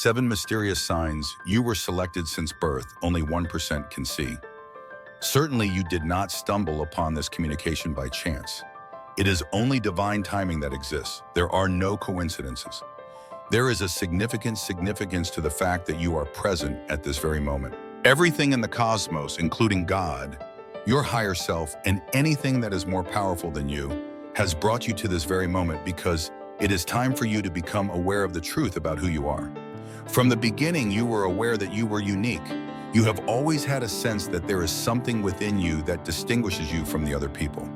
7 mysterious signs you were selected since birth only 1% can see. Certainly you did not stumble upon this communication by chance. It is only divine timing that exists. There are no coincidences. There is a significant significance to the fact that you are present at this very moment. Everything in the cosmos, including God, your higher self, and anything that is more powerful than you, has brought you to this very moment because it is time for you to become aware of the truth about who you are. From the beginning, you were aware that you were unique. You have always had a sense that there is something within you that distinguishes you from the other people.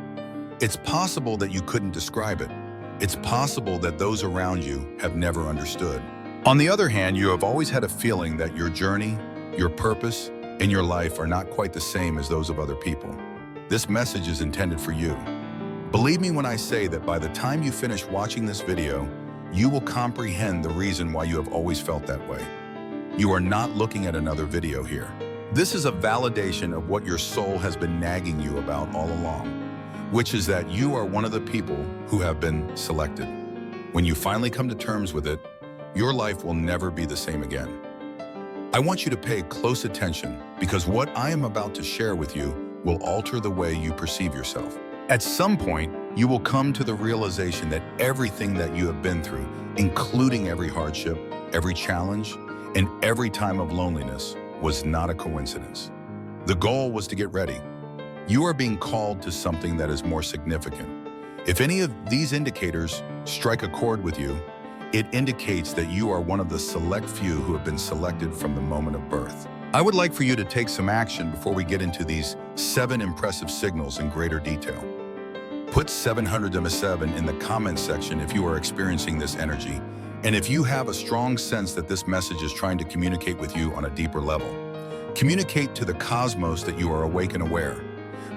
It's possible that you couldn't describe it. It's possible that those around you have never understood. On the other hand, you have always had a feeling that your journey, your purpose, and your life are not quite the same as those of other people. This message is intended for you. Believe me when I say that by the time you finish watching this video, you will comprehend the reason why you have always felt that way. You are not looking at another video here. This is a validation of what your soul has been nagging you about all along, which is that you are one of the people who have been selected. When you finally come to terms with it, your life will never be the same again. I want you to pay close attention because what I am about to share with you will alter the way you perceive yourself. At some point, you will come to the realization that everything that you have been through, including every hardship, every challenge, and every time of loneliness, was not a coincidence. The goal was to get ready. You are being called to something that is more significant. If any of these indicators strike a chord with you, it indicates that you are one of the select few who have been selected from the moment of birth. I would like for you to take some action before we get into these 7 impressive signals in greater detail. Put 707 in the comments section if you are experiencing this energy, and if you have a strong sense that this message is trying to communicate with you on a deeper level. Communicate to the cosmos that you are awake and aware.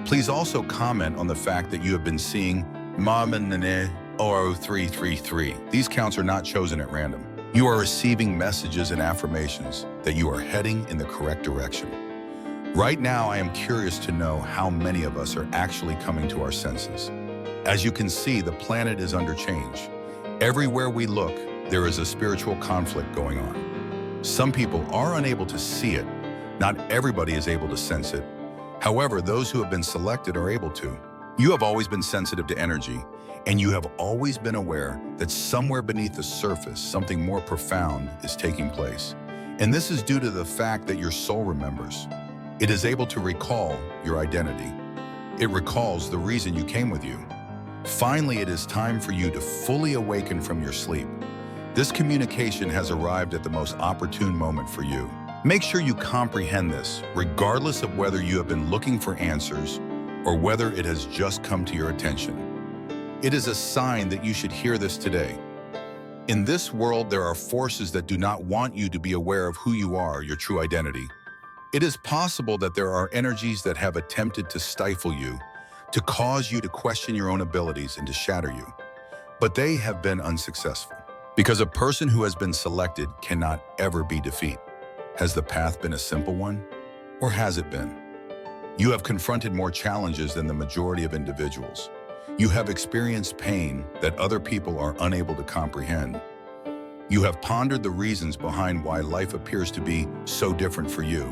Please also comment on the fact that you have been seeing Mamanane or 333. These counts are not chosen at random. You are receiving messages and affirmations that you are heading in the correct direction. Right now, I am curious to know how many of us are actually coming to our senses. As you can see, the planet is under change. Everywhere we look, there is a spiritual conflict going on. Some people are unable to see it. Not everybody is able to sense it. However, those who have been selected are able to. You have always been sensitive to energy, and you have always been aware that somewhere beneath the surface, something more profound is taking place. And this is due to the fact that your soul remembers. It is able to recall your identity. It recalls the reason you came with you. Finally, it is time for you to fully awaken from your sleep. This communication has arrived at the most opportune moment for you. Make sure you comprehend this, regardless of whether you have been looking for answers or whether it has just come to your attention. It is a sign that you should hear this today. In this world, there are forces that do not want you to be aware of who you are, your true identity. It is possible that there are energies that have attempted to stifle you, to cause you to question your own abilities and to shatter you. But they have been unsuccessful. Because a person who has been selected cannot ever be defeated. Has the path been a simple one? Or has it been? You have confronted more challenges than the majority of individuals. You have experienced pain that other people are unable to comprehend. You have pondered the reasons behind why life appears to be so different for you.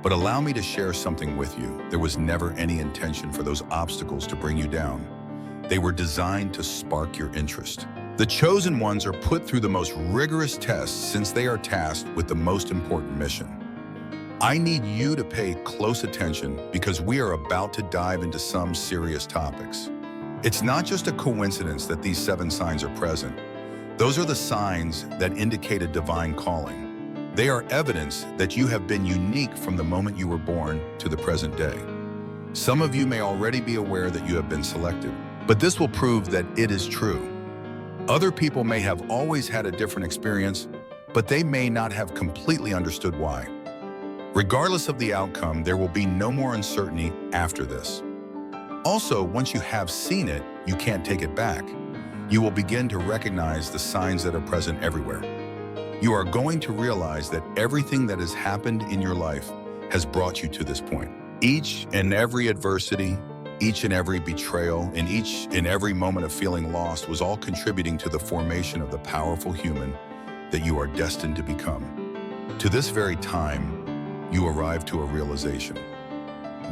But allow me to share something with you. There was never any intention for those obstacles to bring you down. They were designed to spark your interest. The chosen ones are put through the most rigorous tests since they are tasked with the most important mission. I need you to pay close attention because we are about to dive into some serious topics. It's not just a coincidence that these 7 signs are present. Those are the signs that indicate a divine calling. They are evidence that you have been unique from the moment you were born to the present day. Some of you may already be aware that you have been selected, but this will prove that it is true. Other people may have always had a different experience, but they may not have completely understood why. Regardless of the outcome, there will be no more uncertainty after this. Also, once you have seen it, you can't take it back. You will begin to recognize the signs that are present everywhere. You are going to realize that everything that has happened in your life has brought you to this point. Each and every adversity, each and every betrayal, and each and every moment of feeling lost was all contributing to the formation of the powerful human that you are destined to become. To this very time, you arrive to a realization.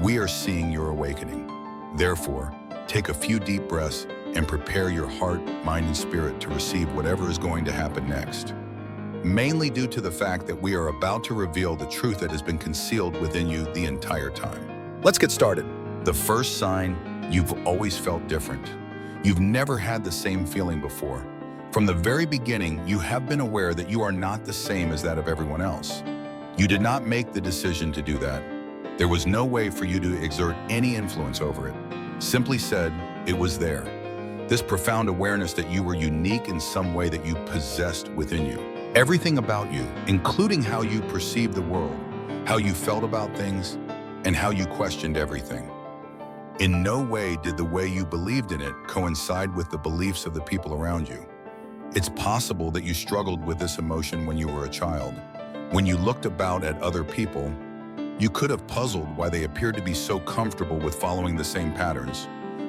We are seeing your awakening. Therefore, take a few deep breaths and prepare your heart, mind, and spirit to receive whatever is going to happen next. Mainly due to the fact that we are about to reveal the truth that has been concealed within you the entire time. Let's get started. The first sign, you've always felt different. You've never had the same feeling before. From the very beginning, you have been aware that you are not the same as that of everyone else. You did not make the decision to do that. There was no way for you to exert any influence over it. Simply said, it was there. This profound awareness that you were unique in some way that you possessed within you. Everything about you, including how you perceived the world, how you felt about things, and how you questioned everything. In no way did the way you believed in it coincide with the beliefs of the people around you. It's possible that you struggled with this emotion when you were a child. When you looked about at other people, you could have puzzled why they appeared to be so comfortable with following the same patterns,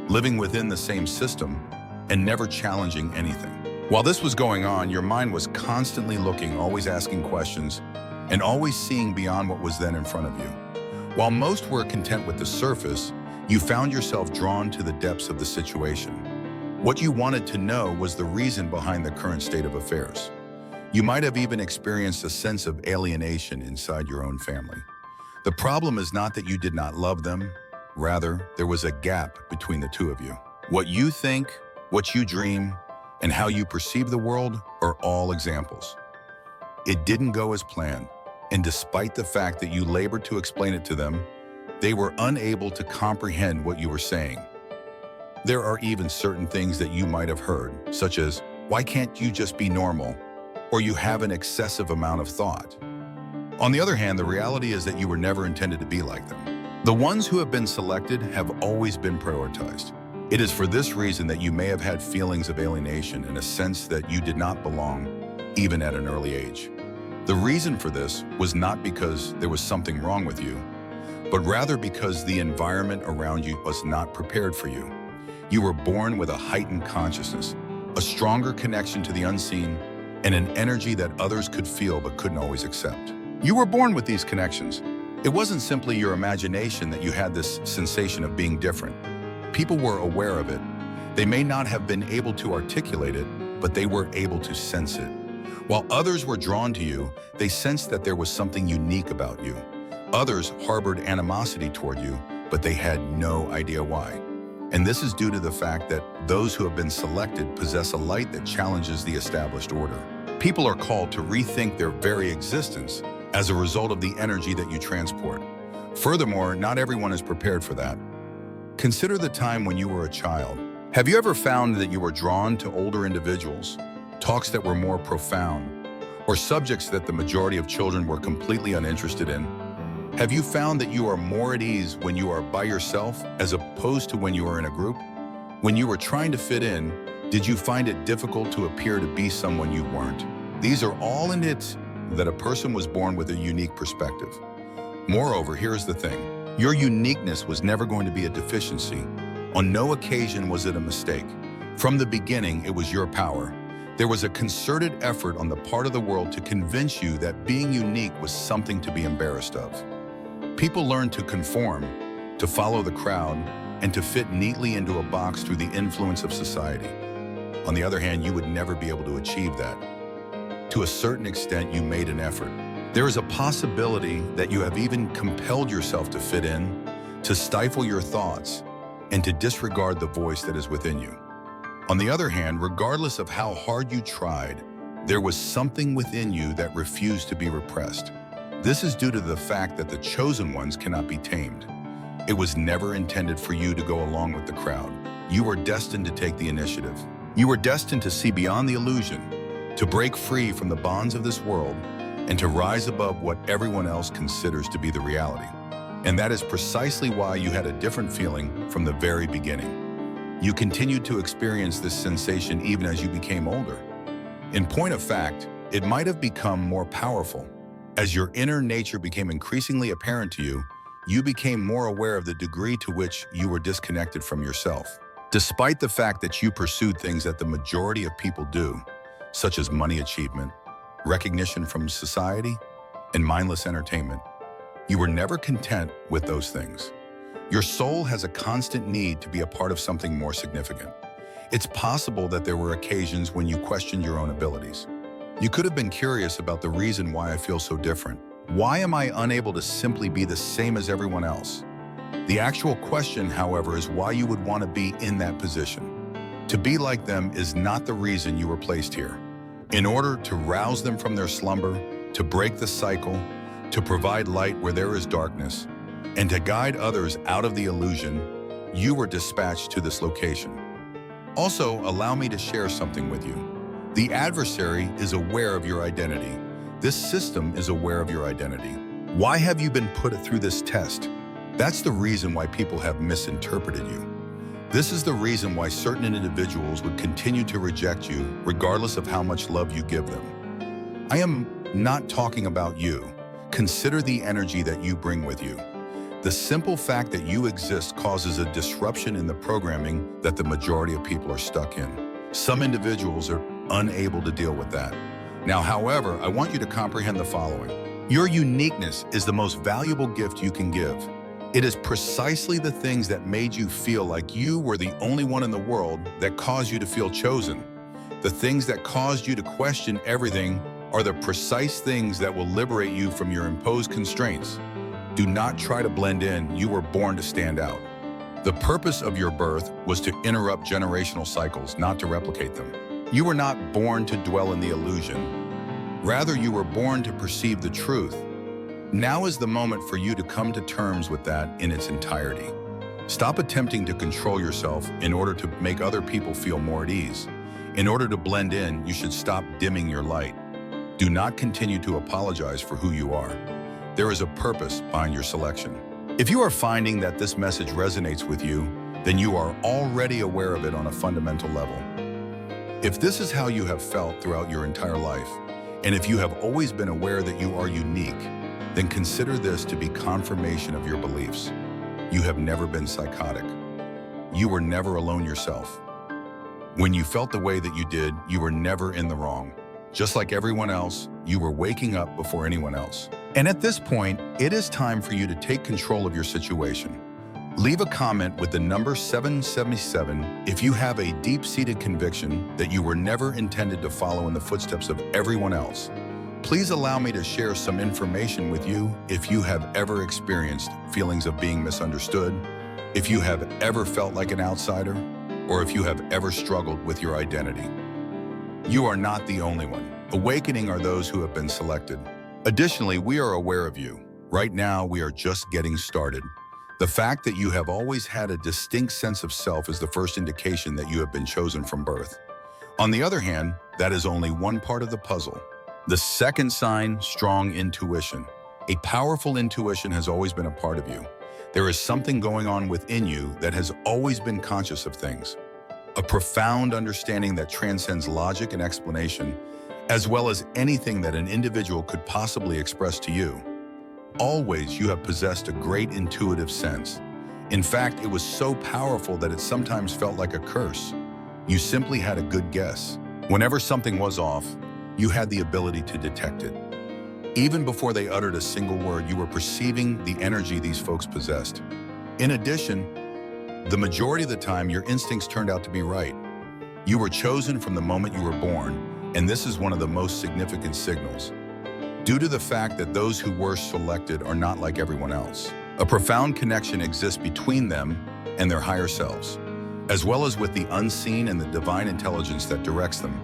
living within the same system, and never challenging anything. While this was going on, your mind was constantly looking, always asking questions, and always seeing beyond what was then in front of you. While most were content with the surface, you found yourself drawn to the depths of the situation. What you wanted to know was the reason behind the current state of affairs. You might have even experienced a sense of alienation inside your own family. The problem is not that you did not love them. Rather, there was a gap between the two of you. What you think, what you dream, and how you perceive the world are all examples. It didn't go as planned, and despite the fact that you labored to explain it to them, they were unable to comprehend what you were saying. There are even certain things that you might have heard, such as, "Why can't you just be normal?" Or "You have an excessive amount of thought." On the other hand, the reality is that you were never intended to be like them. The ones who have been selected have always been prioritized. It is for this reason that you may have had feelings of alienation and a sense that you did not belong, even at an early age. The reason for this was not because there was something wrong with you, but rather because the environment around you was not prepared for you. You were born with a heightened consciousness, a stronger connection to the unseen, and an energy that others could feel but couldn't always accept. You were born with these connections. It wasn't simply your imagination that you had this sensation of being different. People were aware of it. They may not have been able to articulate it, but they were able to sense it. While others were drawn to you, they sensed that there was something unique about you. Others harbored animosity toward you, but they had no idea why. And this is due to the fact that those who have been selected possess a light that challenges the established order. People are called to rethink their very existence as a result of the energy that you transport. Furthermore, not everyone is prepared for that. Consider the time when you were a child. Have you ever found that you were drawn to older individuals, talks that were more profound, or subjects that the majority of children were completely uninterested in? Have you found that you are more at ease when you are by yourself as opposed to when you are in a group? When you were trying to fit in, did you find it difficult to appear to be someone you weren't? These are all indications that a person was born with a unique perspective. Moreover, here's the thing. Your uniqueness was never going to be a deficiency. On no occasion was it a mistake. From the beginning, it was your power. There was a concerted effort on the part of the world to convince you that being unique was something to be embarrassed of. People learned to conform, to follow the crowd, and to fit neatly into a box through the influence of society. On the other hand, you would never be able to achieve that. To a certain extent, you made an effort. There is a possibility that you have even compelled yourself to fit in, to stifle your thoughts, and to disregard the voice that is within you. On the other hand, regardless of how hard you tried, there was something within you that refused to be repressed. This is due to the fact that the chosen ones cannot be tamed. It was never intended for you to go along with the crowd. You were destined to take the initiative. You were destined to see beyond the illusion, to break free from the bonds of this world, and to rise above what everyone else considers to be the reality. And that is precisely why you had a different feeling from the very beginning. You continued to experience this sensation even as you became older. In point of fact, it might have become more powerful. As your inner nature became increasingly apparent to you, you became more aware of the degree to which you were disconnected from yourself. Despite the fact that you pursued things that the majority of people do, such as money achievement, recognition from society, and mindless entertainment. You were never content with those things. Your soul has a constant need to be a part of something more significant. It's possible that there were occasions when you questioned your own abilities. You could have been curious about the reason why I feel so different. Why am I unable to simply be the same as everyone else? The actual question, however, is why you would want to be in that position. To be like them is not the reason you were placed here. In order to rouse them from their slumber, to break the cycle, to provide light where there is darkness, and to guide others out of the illusion, you were dispatched to this location. Also, allow me to share something with you. The adversary is aware of your identity. This system is aware of your identity. Why have you been put through this test? That's the reason why people have misinterpreted you. This is the reason why certain individuals would continue to reject you regardless of how much love you give them. I am not talking about you. Consider the energy that you bring with you. The simple fact that you exist causes a disruption in the programming that the majority of people are stuck in. Some individuals are unable to deal with that. Now, however, I want you to comprehend the following. Your uniqueness is the most valuable gift you can give. It is precisely the things that made you feel like you were the only one in the world that caused you to feel chosen. The things that caused you to question everything are the precise things that will liberate you from your imposed constraints. Do not try to blend in. You were born to stand out. The purpose of your birth was to interrupt generational cycles, not to replicate them. You were not born to dwell in the illusion. Rather, you were born to perceive the truth. Now is the moment for you to come to terms with that in its entirety. Stop attempting to control yourself in order to make other people feel more at ease. In order to blend in, you should stop dimming your light. Do not continue to apologize for who you are. There is a purpose behind your selection. If you are finding that this message resonates with you, then you are already aware of it on a fundamental level. If this is how you have felt throughout your entire life, and if you have always been aware that you are unique, then consider this to be confirmation of your beliefs. You have never been psychotic. You were never alone yourself. When you felt the way that you did, you were never in the wrong. Just like everyone else, you were waking up before anyone else. And at this point, it is time for you to take control of your situation. Leave a comment with the number 777 if you have a deep-seated conviction that you were never intended to follow in the footsteps of everyone else. Please allow me to share some information with you if you have ever experienced feelings of being misunderstood, if you have ever felt like an outsider, or if you have ever struggled with your identity. You are not the only one. Awakening are those who have been selected. Additionally, we are aware of you. Right now, we are just getting started. The fact that you have always had a distinct sense of self is the first indication that you have been chosen from birth. On the other hand, that is only one part of the puzzle. The second sign, strong intuition. A powerful intuition has always been a part of you. There is something going on within you that has always been conscious of things. A profound understanding that transcends logic and explanation, as well as anything that an individual could possibly express to you. Always, you have possessed a great intuitive sense. In fact, it was so powerful that it sometimes felt like a curse. You simply had a good guess. Whenever something was off, you had the ability to detect it. Even before they uttered a single word, you were perceiving the energy these folks possessed. In addition, the majority of the time, your instincts turned out to be right. You were chosen from the moment you were born, and this is one of the most significant signals. Due to the fact that those who were selected are not like everyone else. A profound connection exists between them and their higher selves, as well as with the unseen and the divine intelligence that directs them.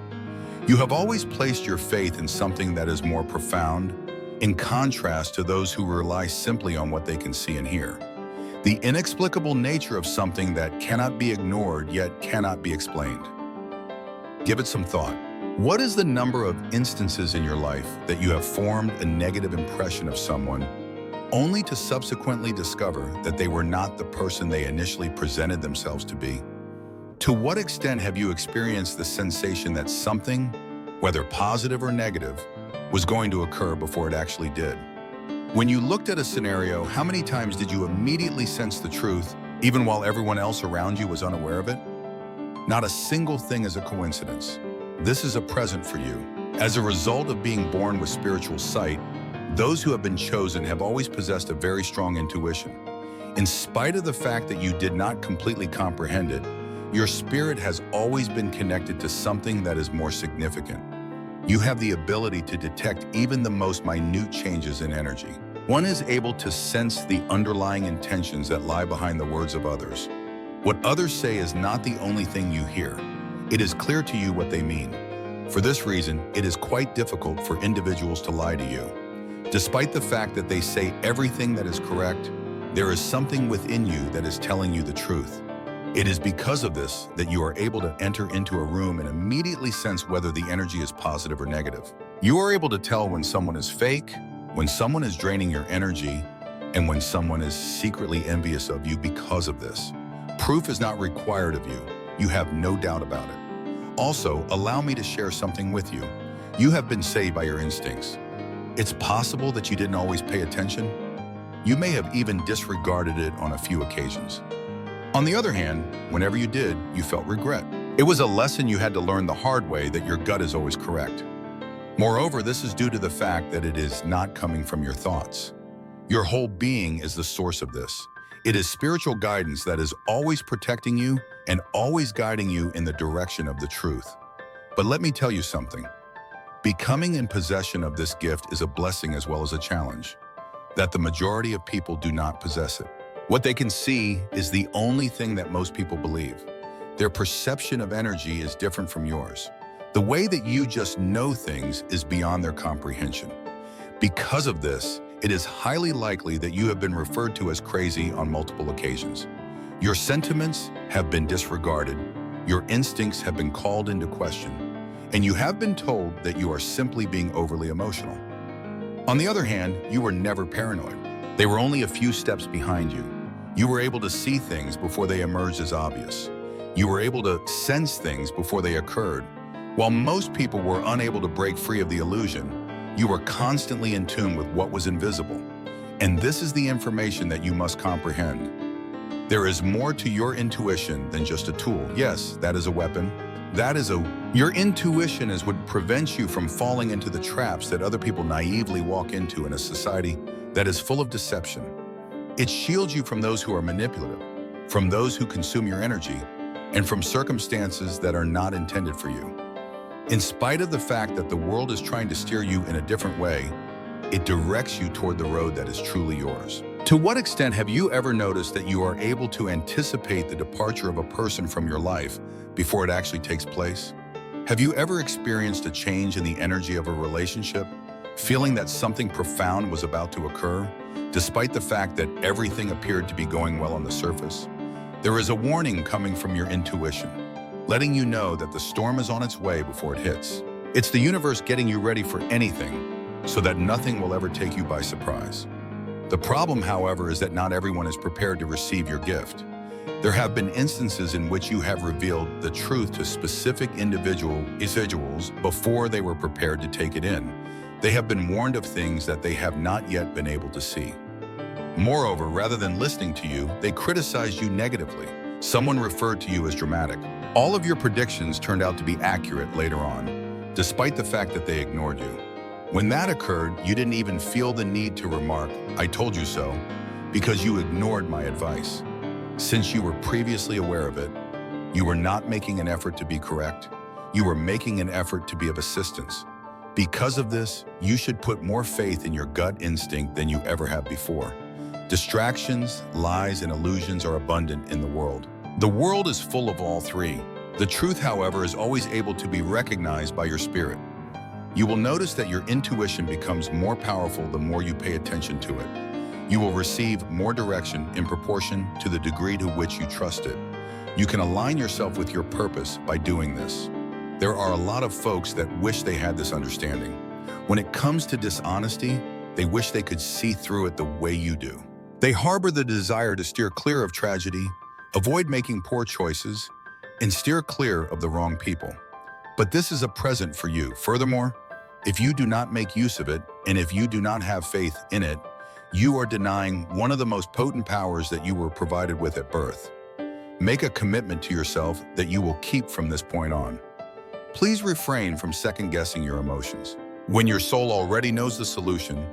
You have always placed your faith in something that is more profound, in contrast to those who rely simply on what they can see and hear. The inexplicable nature of something that cannot be ignored yet cannot be explained. Give it some thought. What is the number of instances in your life that you have formed a negative impression of someone, only to subsequently discover that they were not the person they initially presented themselves to be? To what extent have you experienced the sensation that something, whether positive or negative, was going to occur before it actually did? When you looked at a scenario, how many times did you immediately sense the truth, even while everyone else around you was unaware of it? Not a single thing is a coincidence. This is a present for you. As a result of being born with spiritual sight, those who have been chosen have always possessed a very strong intuition. In spite of the fact that you did not completely comprehend it, your spirit has always been connected to something that is more significant. You have the ability to detect even the most minute changes in energy. One is able to sense the underlying intentions that lie behind the words of others. What others say is not the only thing you hear. It is clear to you what they mean. For this reason, it is quite difficult for individuals to lie to you. Despite the fact that they say everything that is correct, there is something within you that is telling you the truth. It is because of this that you are able to enter into a room and immediately sense whether the energy is positive or negative. You are able to tell when someone is fake, when someone is draining your energy, and when someone is secretly envious of you because of this. Proof is not required of you. You have no doubt about it. Also, allow me to share something with you. You have been saved by your instincts. It's possible that you didn't always pay attention. You may have even disregarded it on a few occasions. On the other hand, whenever you did, you felt regret. It was a lesson you had to learn the hard way that your gut is always correct. Moreover, this is due to the fact that it is not coming from your thoughts. Your whole being is the source of this. It is spiritual guidance that is always protecting you and always guiding you in the direction of the truth. But let me tell you something. Becoming in possession of this gift is a blessing as well as a challenge, that the majority of people do not possess it. What they can see is the only thing that most people believe. Their perception of energy is different from yours. The way that you just know things is beyond their comprehension. Because of this, it is highly likely that you have been referred to as crazy on multiple occasions. Your sentiments have been disregarded, your instincts have been called into question, and you have been told that you are simply being overly emotional. On the other hand, you were never paranoid. They were only a few steps behind you. You were able to see things before they emerged as obvious. You were able to sense things before they occurred. While most people were unable to break free of the illusion, you were constantly in tune with what was invisible. And this is the information that you must comprehend. There is more to your intuition than just a tool. Yes, that is a weapon. Your intuition is what prevents you from falling into the traps that other people naively walk into in a society that is full of deception. It shields you from those who are manipulative, from those who consume your energy, and from circumstances that are not intended for you. In spite of the fact that the world is trying to steer you in a different way, it directs you toward the road that is truly yours. To what extent have you ever noticed that you are able to anticipate the departure of a person from your life before it actually takes place? Have you ever experienced a change in the energy of a relationship, feeling that something profound was about to occur, despite the fact that everything appeared to be going well on the surface? There is a warning coming from your intuition, letting you know that the storm is on its way before it hits. It's the universe getting you ready for anything, so that nothing will ever take you by surprise. The problem, however, is that not everyone is prepared to receive your gift. There have been instances in which you have revealed the truth to specific individuals before they were prepared to take it in. They have been warned of things that they have not yet been able to see. Moreover, rather than listening to you, they criticized you negatively. Someone referred to you as dramatic. All of your predictions turned out to be accurate later on, despite the fact that they ignored you. When that occurred, you didn't even feel the need to remark, "I told you so," because you ignored my advice. Since you were previously aware of it, you were not making an effort to be correct. You were making an effort to be of assistance. Because of this, you should put more faith in your gut instinct than you ever have before. Distractions, lies, and illusions are abundant in the world. The world is full of all three. The truth, however, is always able to be recognized by your spirit. You will notice that your intuition becomes more powerful the more you pay attention to it. You will receive more direction in proportion to the degree to which you trust it. You can align yourself with your purpose by doing this. There are a lot of folks that wish they had this understanding. When it comes to dishonesty, they wish they could see through it the way you do. They harbor the desire to steer clear of tragedy, avoid making poor choices, and steer clear of the wrong people. But this is a present for you. Furthermore, if you do not make use of it, and if you do not have faith in it, you are denying one of the most potent powers that you were provided with at birth. Make a commitment to yourself that you will keep from this point on. please refrain from second-guessing your emotions. When your soul already knows the solution,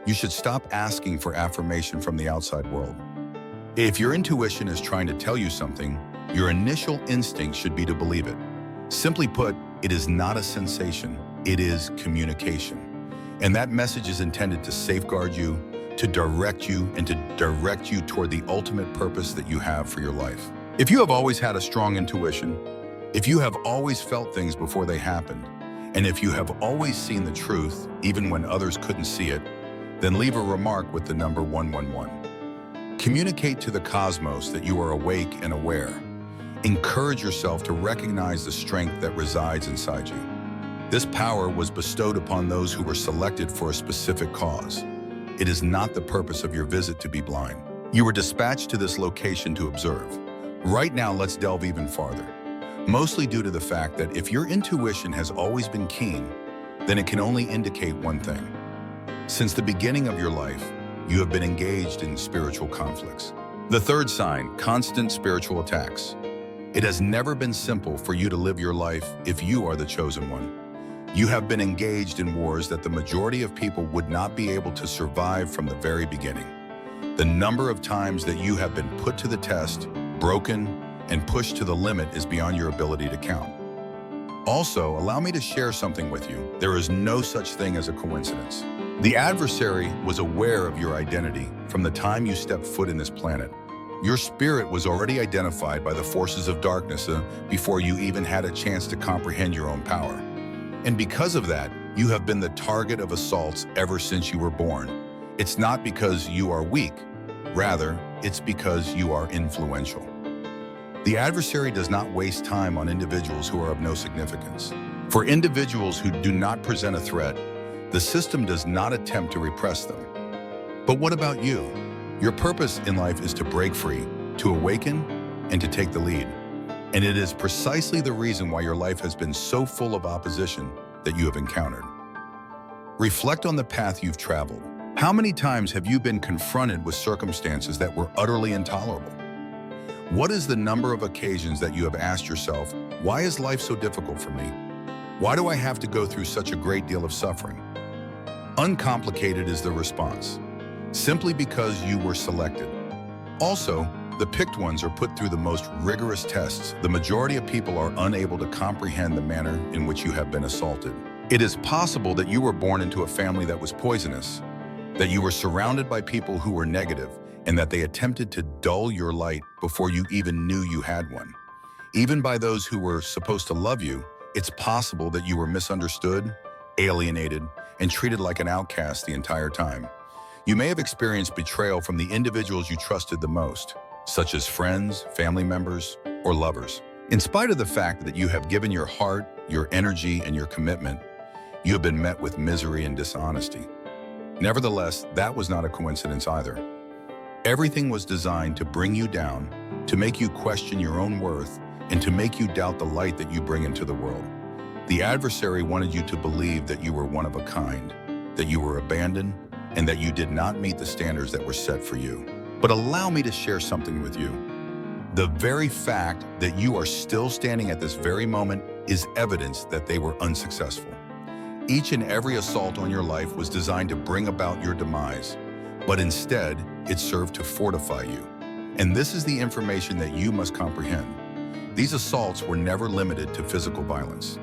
you should stop asking for affirmation from the outside world. If your intuition is trying to tell you something, your initial instinct should be to believe it. Simply put, it is not a sensation, it is communication. And that message is intended to safeguard you, to direct you, and to direct you toward the ultimate purpose that you have for your life. If you have always had a strong intuition, if you have always felt things before they happened, and if you have always seen the truth, even when others couldn't see it, then leave a remark with the number 111. Communicate to the cosmos that you are awake and aware. Encourage yourself to recognize the strength that resides inside you. This power was bestowed upon those who were selected for a specific cause. It is not the purpose of your visit to be blind. You were dispatched to this location to observe. Right now, let's delve even farther. Mostly due to the fact that if your intuition has always been keen, then it can only indicate one thing. Since the beginning of your life, you have been engaged in spiritual conflicts. The third sign, constant spiritual attacks. It has never been simple for you to live your life if you are the chosen one. You have been engaged in wars that the majority of people would not be able to survive from the very beginning. The number of times that you have been put to the test, broken, and pushed to the limit is beyond your ability to count. Also, allow me to share something with you. There is no such thing as a coincidence. The adversary was aware of your identity from the time you stepped foot in this planet. Your spirit was already identified by the forces of darkness before you even had a chance to comprehend your own power. And because of that, you have been the target of assaults ever since you were born. It's not because you are weak. Rather, it's because you are influential. The adversary does not waste time on individuals who are of no significance. For individuals who do not present a threat, the system does not attempt to repress them. But what about you? Your purpose in life is to break free, to awaken, and to take the lead. And it is precisely the reason why your life has been so full of opposition that you have encountered. Reflect on the path you've traveled. How many times have you been confronted with circumstances that were utterly intolerable? What is the number of occasions that you have asked yourself, why is life so difficult for me? Why do I have to go through such a great deal of suffering? Uncomplicated is the response. Simply because you were selected. Also, the picked ones are put through the most rigorous tests. The majority of people are unable to comprehend the manner in which you have been assaulted. It is possible that you were born into a family that was poisonous, that you were surrounded by people who were negative, and that they attempted to dull your light before you even knew you had one. Even by those who were supposed to love you, it's possible that you were misunderstood, alienated, and treated like an outcast the entire time. You may have experienced betrayal from the individuals you trusted the most, such as friends, family members, or lovers. In spite of the fact that you have given your heart, your energy, and your commitment, you have been met with misery and dishonesty. Nevertheless, that was not a coincidence either. Everything was designed to bring you down, to make you question your own worth, and to make you doubt the light that you bring into the world. The adversary wanted you to believe that you were one of a kind, that you were abandoned, and that you did not meet the standards that were set for you. But allow me to share something with you. The very fact that you are still standing at this very moment is evidence that they were unsuccessful. Each and every assault on your life was designed to bring about your demise, but instead, it served to fortify you. And this is the information that you must comprehend. These assaults were never limited to physical violence.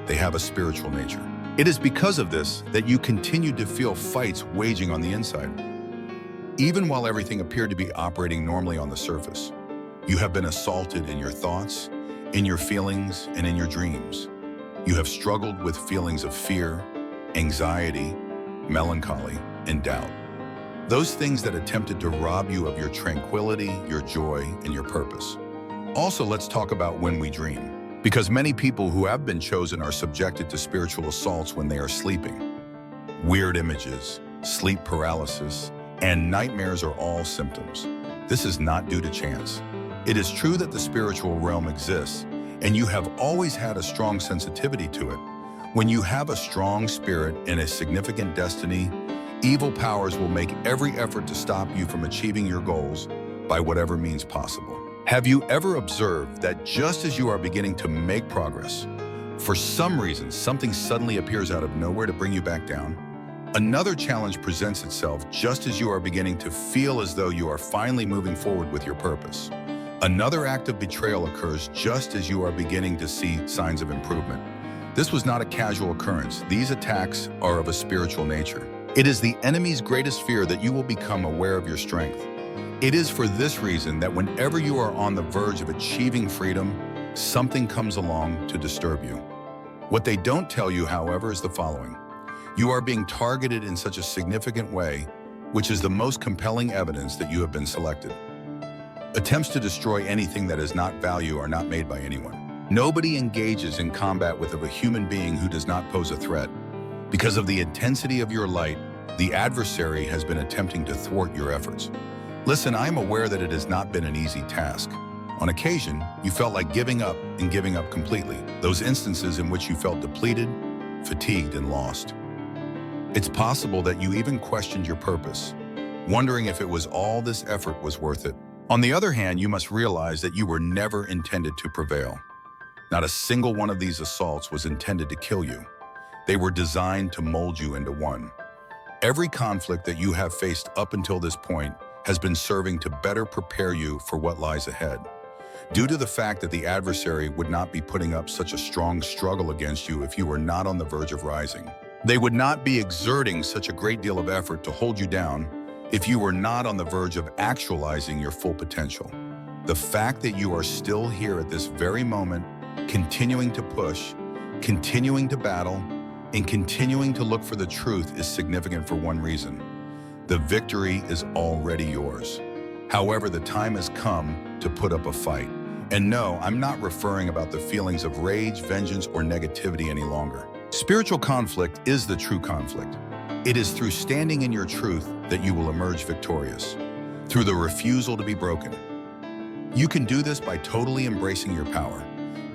They have a spiritual nature. It is because of this that you continue to feel fights waging on the inside. Even while everything appeared to be operating normally on the surface, you have been assaulted in your thoughts, in your feelings, and in your dreams. You have struggled with feelings of fear, anxiety, melancholy, and doubt. Those things that attempted to rob you of your tranquility, your joy, and your purpose. Also, let's talk about when we dream. Because many people who have been chosen are subjected to spiritual assaults when they are sleeping. Weird images, sleep paralysis, and nightmares are all symptoms. This is not due to chance. It is true that the spiritual realm exists, and you have always had a strong sensitivity to it. When you have a strong spirit and a significant destiny, evil powers will make every effort to stop you from achieving your goals by whatever means possible. Have you ever observed that just as you are beginning to make progress, For some reason, something suddenly appears out of nowhere to bring you back down. Another challenge presents itself just as you are beginning to feel as though you are finally moving forward with your purpose. Another act of betrayal occurs just as you are beginning to see signs of improvement. This was not a casual occurrence. These attacks are of a spiritual nature. It is the enemy's greatest fear that you will become aware of your strength. It is for this reason that whenever you are on the verge of achieving freedom, something comes along to disturb you. What they don't tell you, however, is the following. You are being targeted in such a significant way, which is the most compelling evidence that you have been selected. Attempts to destroy anything that is not value are not made by anyone. Nobody engages in combat with a human being who does not pose a threat. Because of the intensity of your light, the adversary has been attempting to thwart your efforts. Listen, I am aware that it has not been an easy task. On occasion, you felt like giving up and giving up completely. Those instances in which you felt depleted, fatigued, and lost. It's possible that you even questioned your purpose, wondering if it was all this effort was worth it. On the other hand, you must realize that you were never intended to prevail. Not a single one of these assaults was intended to kill you. They were designed to mold you into one. Every conflict that you have faced up until this point has been serving to better prepare you for what lies ahead. Due to the fact that the adversary would not be putting up such a strong struggle against you if you were not on the verge of rising. They would not be exerting such a great deal of effort to hold you down if you were not on the verge of actualizing your full potential. The fact that you are still here at this very moment, continuing to push, continuing to battle, and continuing to look for the truth is significant for one reason. The victory is already yours. However, the time has come to put up a fight. And no, I'm not referring about the feelings of rage, vengeance, or negativity any longer. Spiritual conflict is the true conflict. It is through standing in your truth that you will emerge victorious, through the refusal to be broken. You can do this by totally embracing your power,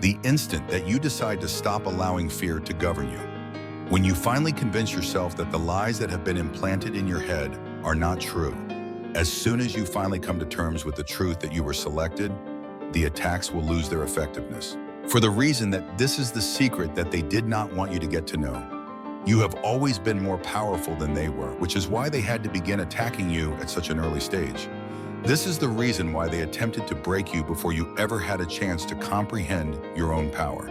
the instant that you decide to stop allowing fear to govern you. When you finally convince yourself that the lies that have been implanted in your head are not true, as soon as you finally come to terms with the truth that you were selected, the attacks will lose their effectiveness. For the reason that this is the secret that they did not want you to get to know. You have always been more powerful than they were, which is why they had to begin attacking you at such an early stage. This is the reason why they attempted to break you before you ever had a chance to comprehend your own power.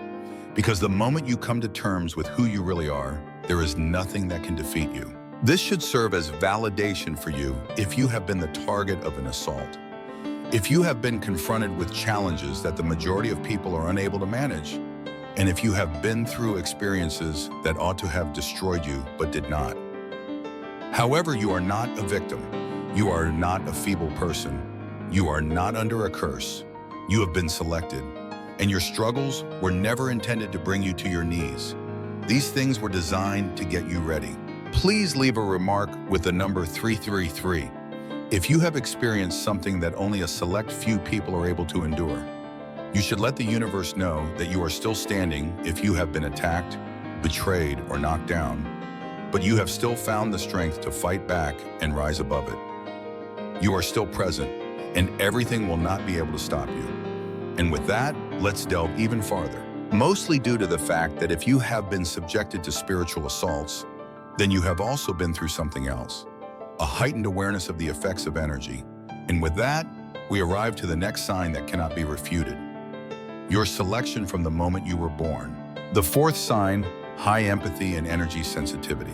Because the moment you come to terms with who you really are, there is nothing that can defeat you. This should serve as validation for you if you have been the target of an assault. If you have been confronted with challenges that the majority of people are unable to manage, and if you have been through experiences that ought to have destroyed you but did not. However, you are not a victim. You are not a feeble person. You are not under a curse. You have been selected. And your struggles were never intended to bring you to your knees. These things were designed to get you ready. Please leave a remark with the number 333 if you have experienced something that only a select few people are able to endure. You should let the universe know that you are still standing if you have been attacked, betrayed, or knocked down, but you have still found the strength to fight back and rise above it. You are still present, and everything will not be able to stop you. And with that, let's delve even farther. Mostly due to the fact that if you have been subjected to spiritual assaults, then you have also been through something else, a heightened awareness of the effects of energy. And with that, we arrive to the next sign that cannot be refuted. Your selection from the moment you were born. The fourth sign, high empathy and energy sensitivity.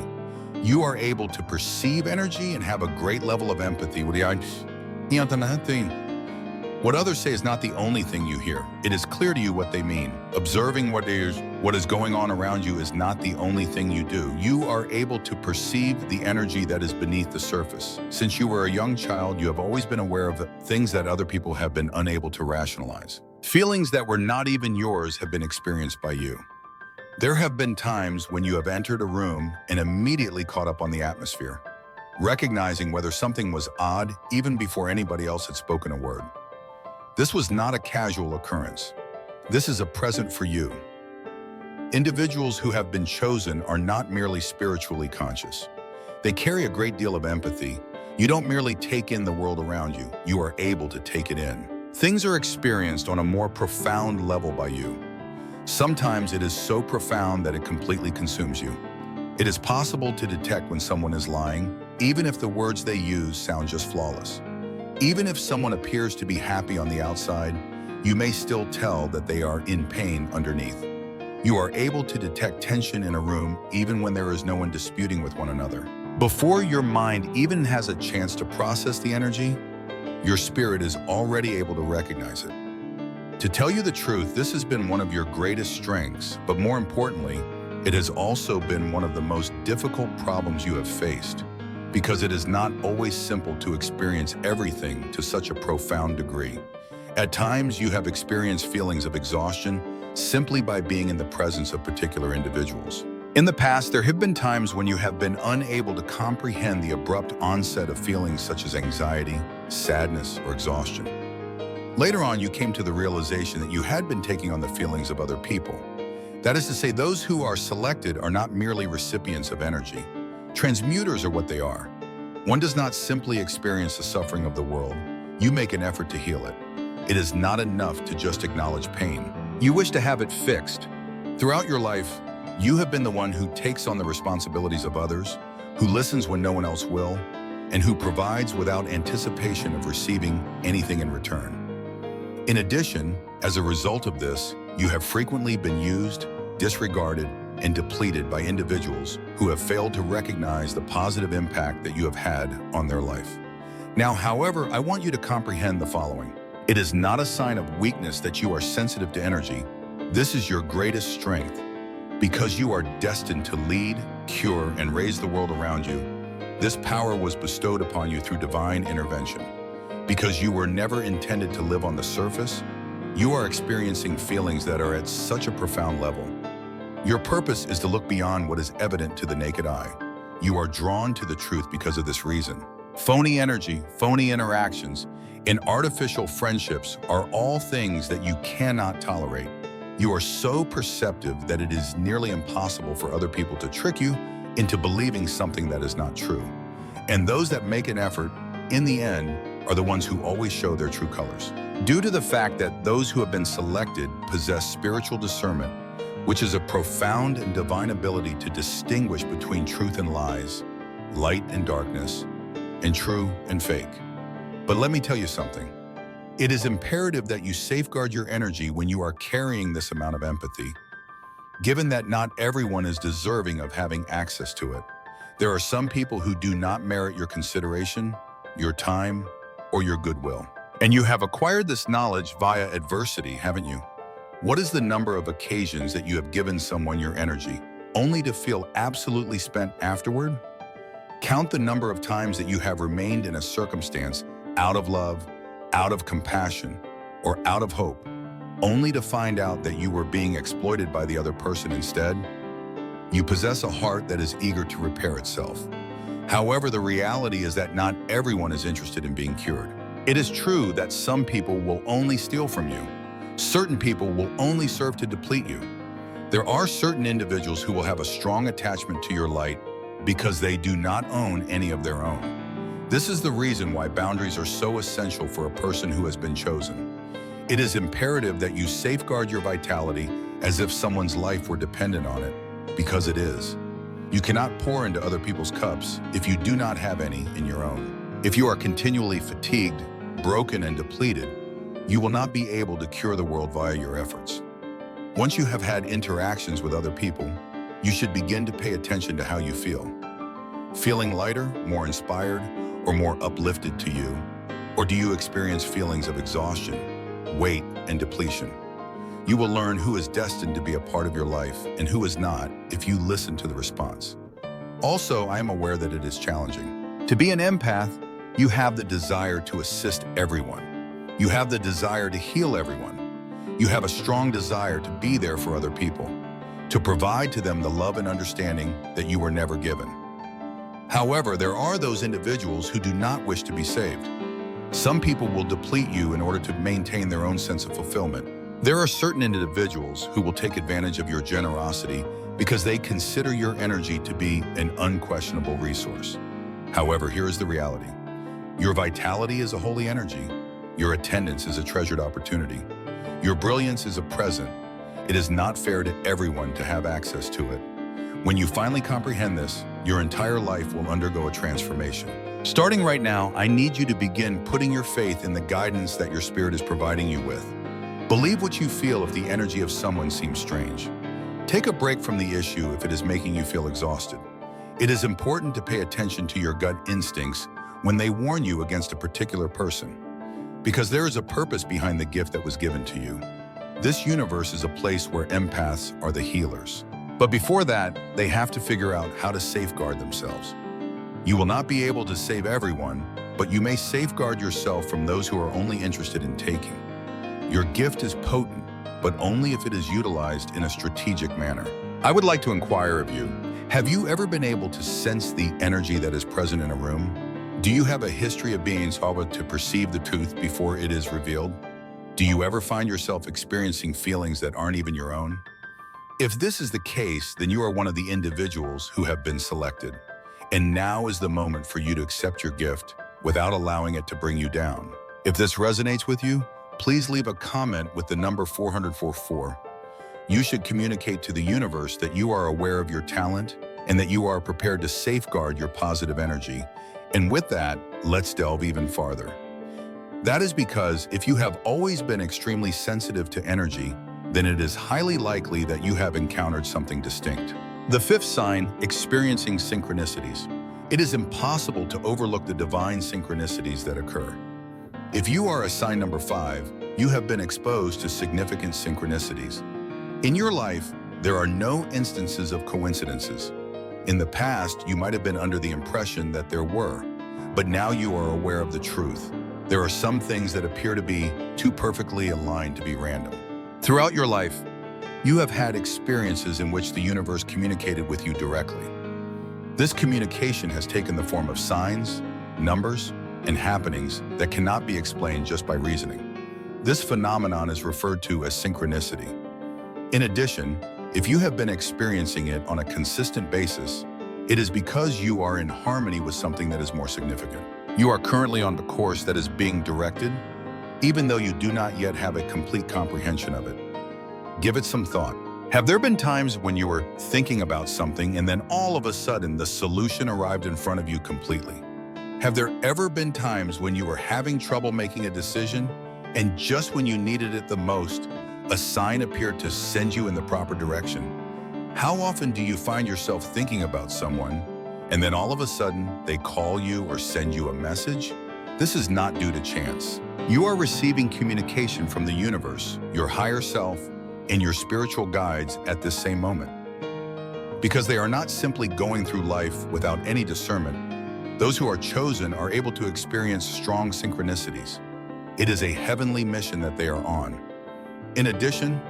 You are able to perceive energy and have a great level of empathy. What others say is not the only thing you hear. It is clear to you what they mean. Observing what is going on around you is not the only thing you do. You are able to perceive the energy that is beneath the surface. Since you were a young child, you have always been aware of the things that other people have been unable to rationalize. Feelings that were not even yours have been experienced by you. There have been times when you have entered a room and immediately caught up on the atmosphere, recognizing whether something was odd even before anybody else had spoken a word. This was not a casual occurrence. This is a present for you. Individuals who have been chosen are not merely spiritually conscious. They carry a great deal of empathy. You don't merely take in the world around you. You are able to take it in. Things are experienced on a more profound level by you. Sometimes it is so profound that it completely consumes you. It is possible to detect when someone is lying, even if the words they use sound just flawless. Even if someone appears to be happy on the outside, you may still tell that they are in pain underneath. You are able to detect tension in a room even when there is no one disputing with one another. Before your mind even has a chance to process the energy, your spirit is already able to recognize it. To tell you the truth, this has been one of your greatest strengths, but more importantly, it has also been one of the most difficult problems you have faced, because it is not always simple to experience everything to such a profound degree. At times, you have experienced feelings of exhaustion simply by being in the presence of particular individuals. In the past, there have been times when you have been unable to comprehend the abrupt onset of feelings such as anxiety, sadness, or exhaustion. Later on, you came to the realization that you had been taking on the feelings of other people. That is to say, those who are selected are not merely recipients of energy. Transmuters are what they are. One does not simply experience the suffering of the world. You make an effort to heal it. It is not enough to just acknowledge pain. You wish to have it fixed. Throughout your life, you have been the one who takes on the responsibilities of others, who listens when no one else will, and who provides without anticipation of receiving anything in return. In addition, as a result of this, you have frequently been used, disregarded, and depleted by individuals who have failed to recognize the positive impact that you have had on their life. Now, however, I want you to comprehend the following. It is not a sign of weakness that you are sensitive to energy. This is your greatest strength. Because you are destined to lead, cure, and raise the world around you, this power was bestowed upon you through divine intervention. Because you were never intended to live on the surface, you are experiencing feelings that are at such a profound level. Your purpose is to look beyond what is evident to the naked eye. You are drawn to the truth because of this reason. Phony energy, phony interactions, and artificial friendships are all things that you cannot tolerate. You are so perceptive that it is nearly impossible for other people to trick you into believing something that is not true. And those that make an effort, in the end, are the ones who always show their true colors. Due to the fact that those who have been selected possess spiritual discernment, which is a profound and divine ability to distinguish between truth and lies, light and darkness, and true and fake. But let me tell you something. It is imperative that you safeguard your energy when you are carrying this amount of empathy, given that not everyone is deserving of having access to it. There are some people who do not merit your consideration, your time, or your goodwill. And you have acquired this knowledge via adversity, haven't you? What is the number of occasions that you have given someone your energy, only to feel absolutely spent afterward? Count the number of times that you have remained in a circumstance out of love, out of compassion, or out of hope, only to find out that you were being exploited by the other person instead. You possess a heart that is eager to repair itself. However, the reality is that not everyone is interested in being cured. It is true that some people will only steal from you. Certain people will only serve to deplete you. There are certain individuals who will have a strong attachment to your light because they do not own any of their own. This is the reason why boundaries are so essential for a person who has been chosen. It is imperative that you safeguard your vitality as if someone's life were dependent on it, because it is. You cannot pour into other people's cups if you do not have any in your own. If you are continually fatigued, broken, and depleted, you will not be able to cure the world via your efforts. Once you have had interactions with other people, you should begin to pay attention to how you feel. Feeling lighter, more inspired, or more uplifted to you? Or do you experience feelings of exhaustion, weight, and depletion? You will learn who is destined to be a part of your life and who is not if you listen to the response. Also, I am aware that it is challenging. To be an empath, you have the desire to assist everyone. You have the desire to heal everyone. You have a strong desire to be there for other people, to provide to them the love and understanding that you were never given. However, there are those individuals who do not wish to be saved. Some people will deplete you in order to maintain their own sense of fulfillment. There are certain individuals who will take advantage of your generosity because they consider your energy to be an unquestionable resource. However, here is the reality. Your vitality is a holy energy. Your attendance is a treasured opportunity. Your brilliance is a present, It is not fair to everyone to have access to it. When you finally comprehend this, your entire life will undergo a transformation. Starting right now, I need you to begin putting your faith in the guidance that your spirit is providing you with. Believe what you feel if the energy of someone seems strange. Take a break from the issue if it is making you feel exhausted. It is important to pay attention to your gut instincts when they warn you against a particular person, because there is a purpose behind the gift that was given to you. This universe is a place where empaths are the healers. But before that, they have to figure out how to safeguard themselves. You will not be able to save everyone, but you may safeguard yourself from those who are only interested in taking. Your gift is potent, but only if it is utilized in a strategic manner. I would like to inquire of you, have you ever been able to sense the energy that is present in a room? Do you have a history of being able to perceive the truth before it is revealed? Do you ever find yourself experiencing feelings that aren't even your own? If this is the case, then you are one of the individuals who have been selected. And now is the moment for you to accept your gift without allowing it to bring you down. If this resonates with you, please leave a comment with the number 444. You should communicate to the universe that you are aware of your talent and that you are prepared to safeguard your positive energy. And with that, let's delve even farther. That is because if you have always been extremely sensitive to energy, then it is highly likely that you have encountered something distinct. The fifth sign, experiencing synchronicities. It is impossible to overlook the divine synchronicities that occur. If you are a sign number 5, you have been exposed to significant synchronicities. In your life, there are no instances of coincidences. In the past, you might have been under the impression that there were, but now you are aware of the truth. There are some things that appear to be too perfectly aligned to be random. Throughout your life, you have had experiences in which the universe communicated with you directly. This communication has taken the form of signs, numbers, and happenings that cannot be explained just by reasoning. This phenomenon is referred to as synchronicity. In addition, if you have been experiencing it on a consistent basis, it is because you are in harmony with something that is more significant. You are currently on the course that is being directed, even though you do not yet have a complete comprehension of it. Give it some thought. Have there been times when you were thinking about something and then all of a sudden the solution arrived in front of you completely? Have there ever been times when you were having trouble making a decision and just when you needed it the most, a sign appeared to send you in the proper direction? How often do you find yourself thinking about someone and then all of a sudden they call you or send you a message? This is not due to chance. You are receiving communication from the universe, your higher self, and your spiritual guides at this same moment. Because they are not simply going through life without any discernment, those who are chosen are able to experience strong synchronicities. It is a heavenly mission that they are on. In addition,